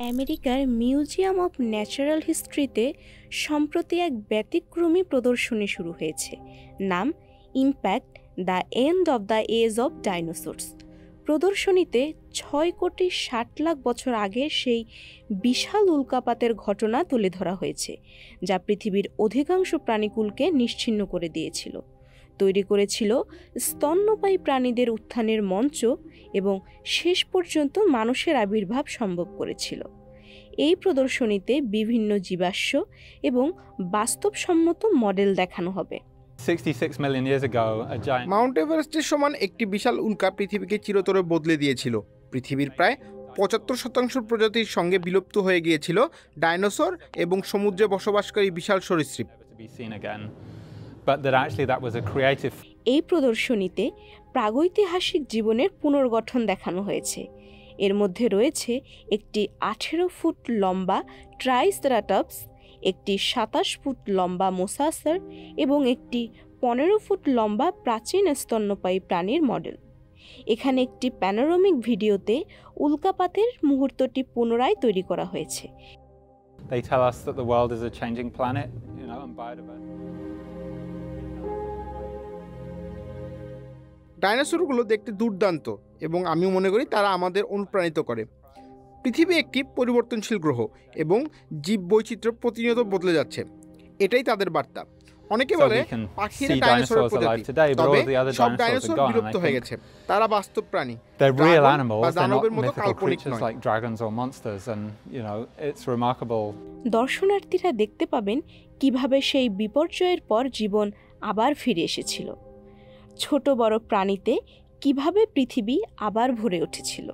আমেরিকার museum of natural হিস্ট্রিতে সম্প্রতি এক ব্যতিক্রমী প্রদর্শনী শুরু হয়েছে। নাম impact, the end of the age of dinosaurs. প্রদর্শনীতে 6,60,00,000 বছর আগের সেই বিশাল উল্কাপাতের ঘটনা তুলে ধরা হয়েছে, যা পৃথিবীর অধিকাংশ প্রাণীকুলকে নিশ্চিহ্ন করে দিয়েছিল, তৈরি করেছিল স্তন্যপায়ী প্রাণীদের উত্থানের মঞ্চ এবং শেষ পর্যন্ত মানুষের আবির্ভাব সম্ভব করেছিল। এই প্রদর্শনীতে বিভিন্ন জীবাশ্ম এবং বাস্তবসম্মত মডেল দেখানো হবে। 66 million years ago, a giant Mount এভারেস্টের সমান একটি বিশাল উল্কা পৃথিবীকে চিরতরে বদলে দিয়েছিল। পৃথিবীর প্রায় 75% প্রজাতির সঙ্গে বিলুপ্ত হয়ে গিয়েছিল ডাইনোসর এবং সমুদ্রে বসবাসকারী বিশাল সরীসৃপ। to be seen again, but that actually that was a creative. এই প্রদর্শনীতে প্রাগৈতিহাসিক জীবনের পুনর্গঠন দেখানো হয়েছে। এর মধ্যে রয়েছে একটি 18 ফুট লম্বা ট্রাইসেরাটপস, একটি 27 ফুট লম্বা মোসাসার এবং একটি 15 ফুট লম্বা প্রাচীন স্তন্যপায়ী প্রাণীর মডেল। এখানে একটি প্যানোরামিক ভিডিওতে উল্কাপাতের মুহূর্তটি পুনরায় তৈরি করা হয়েছে। They tell us that the world is a changing planet, and biodiversity. ডাইনোসরগুলো দেখতে দুর্দান্ত এবং আমি মনে করি তারা আমাদের অনুপ্রাণিত করে। পৃথিবী একটি পরিবর্তনশীল গ্রহ এবং জীব বৈচিত্র্য প্রতিনিয়ত বদলে যাচ্ছে, এটাই তাদের বার্তা। অনেকে বলে পাখিরা ডাইনোসরের প্রজাতি, তবে সব ডাইনোসর বিলুপ্ত হয়ে গেছে। তারা বাস্তব প্রাণী, They're real animals, they're not দানবের মতো mythical কাল্পনিক creatures নয়। like dragons or monsters, and it's remarkable. দর্শনার্থীরা দেখতে পাবেন কিভাবে সেই বিপর্যয়ের পর জীবন আবার ফিরে এসেছিল, ছোট বড় প্রাণীতে কিভাবে পৃথিবী আবার ভরে উঠেছিল।